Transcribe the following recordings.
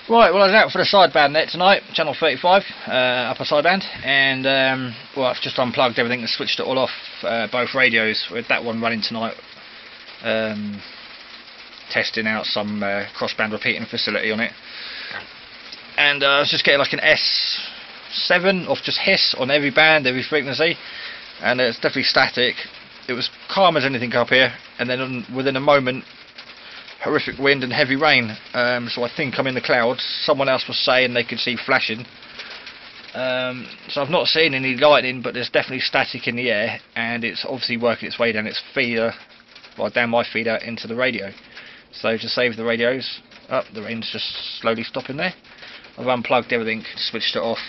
Right, well I was out for the sideband net tonight, channel 35, upper sideband, and well I've just unplugged everything and switched it all off, both radios, with that one running tonight, testing out some crossband repeating facility on it. And I was just getting like an S7 off just hiss on every band, every frequency, and it's definitely static. It was calm as anything up here, and then within a moment horrific wind and heavy rain, so I think I'm in the clouds. Someone else was saying they could see flashing, so I've not seen any lightning, but there's definitely static in the air, and it's obviously working its way down its feeder, well down my feeder into the radio. So to save the radios, the rain's just slowly stopping there. I've unplugged everything, switched it off.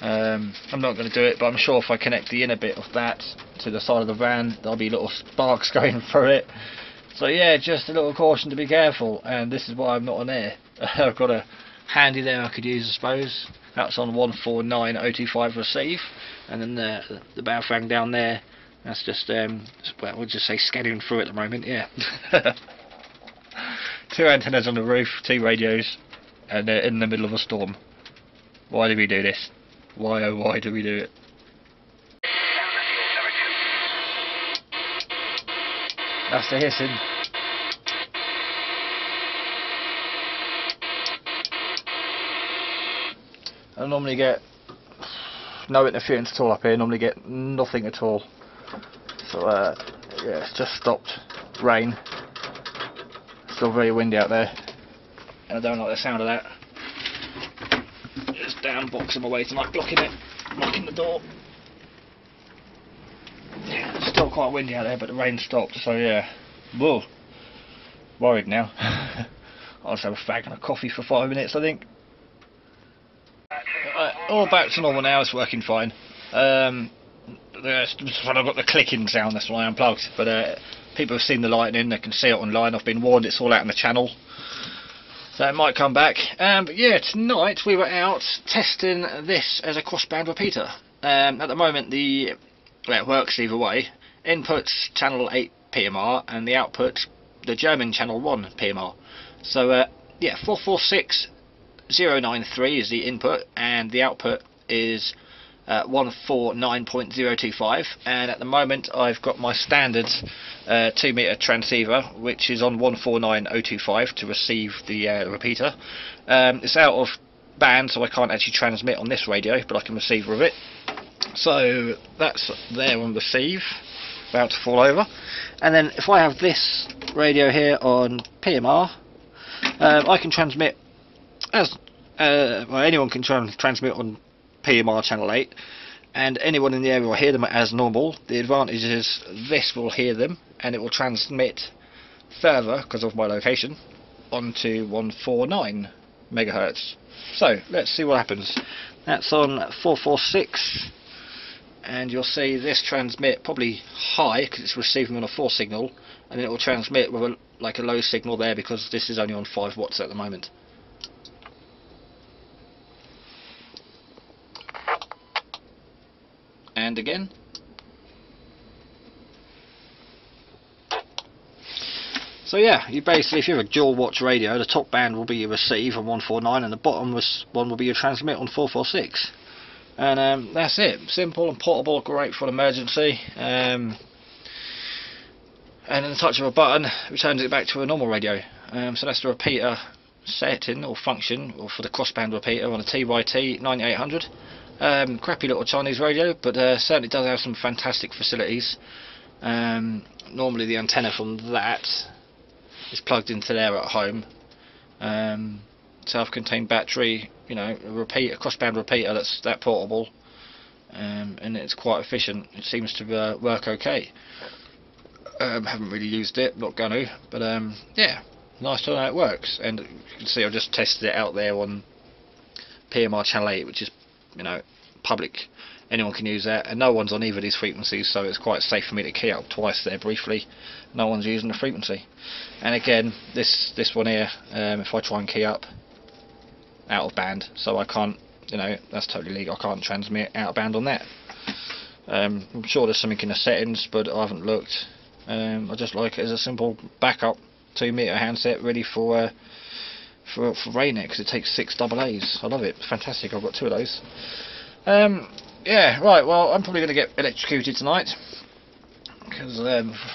I'm not going to do it, but I'm sure if I connect the inner bit of that to the side of the van, there'll be little sparks going through it. So yeah, just a little caution to be careful, and this is why I'm not on air. I've got a handy there I could use, I suppose. That's on 149.025 receive, and then the Baofeng down there, that's just well, we'll just say scattering through at the moment. Yeah. 2 antennas on the roof, 2 radios, and they're in the middle of a storm. Why do we do this? Why oh why do we do it? That's the hissing. I normally get no interference at all up here, I normally get nothing at all. So yeah, it's just stopped rain. Still very windy out there, and I don't like the sound of that. Just down boxing my way tonight, blocking it, blocking the door. Yeah, it's still quite windy out there, but the rain stopped, so yeah. Whoa. Worried now. I'll just have a fag and a coffee for 5 minutes, I think. All back to normal now, it's working fine. I've got the clicking sound, that's why I unplugged. But people have seen the lightning, they can see it online. I've been warned it's all out in the channel, so it might come back. But yeah, tonight we were out testing this as a crossband repeater. At the moment, well, it works either way. Inputs channel 8 PMR, and the output the German channel 1 PMR. So yeah, 446093 is the input, and the output is 149.025, and at the moment I've got my standard 2 meter transceiver, which is on 149.025 to receive the repeater. It's out of band, so I can't actually transmit on this radio, but I can receive with it. So that's there on receive, about to fall over. And then if I have this radio here on PMR, I can transmit as well, anyone can transmit on PMR channel 8, and anyone in the area will hear them as normal. The advantage is this will hear them, and it will transmit further, because of my location, onto 149 megahertz. So let's see what happens. That's on 446, and you'll see this transmit probably high because it's receiving on a 4 signal, and then it will transmit with a low signal there, because this is only on 5 watts at the moment. And again. So yeah, you basically, if you have a dual watch radio, the top band will be your receive on 149, and the bottom one will be your transmit on 446. And that's it. Simple and portable, great for an emergency. And in the touch of a button, returns it back to a normal radio. So that's the repeater setting or function, or for the crossband repeater on a TYT 9800. Crappy little Chinese radio, but certainly does have some fantastic facilities. Normally the antenna from that is plugged into there at home. Self-contained battery, you know, a crossband repeater that's that portable, and it's quite efficient. It seems to work okay. Haven't really used it, not gonna, but yeah, nice to know how it works. And you can see I just tested it out there on PMR channel 8, which is, you know, public, anyone can use that, and no one's on either of these frequencies, so it's quite safe for me to key up twice there briefly. No one's using the frequency. And again, this one here, if I try and key up, out of band, so I can't, you know, that's totally legal, I can't transmit out of band on that. I'm sure there's something in the settings, but I haven't looked. I just like it as a simple backup 2 meter handset, ready for for Raynet, because it takes 6 AA's. I love it. It's fantastic. I've got 2 of those. Yeah, right. Well, I'm probably going to get electrocuted tonight, because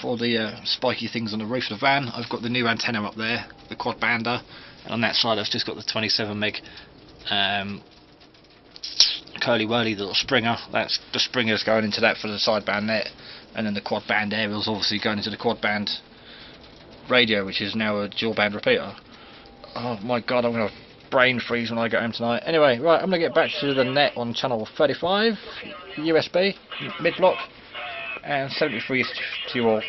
for all the spiky things on the roof of the van, I've got the new antenna up there, the quad bander, and on that side I've just got the 27 meg curly whirly little springer. That's the springer's going into that for the sideband net, and then the quad band aerial's obviously going into the quad band radio, which is now a dual band repeater. Oh my god, I'm going to brain freeze when I get home tonight. Anyway, right, I'm going to get back to the net on channel 35 USB mid block, and 73 to you all.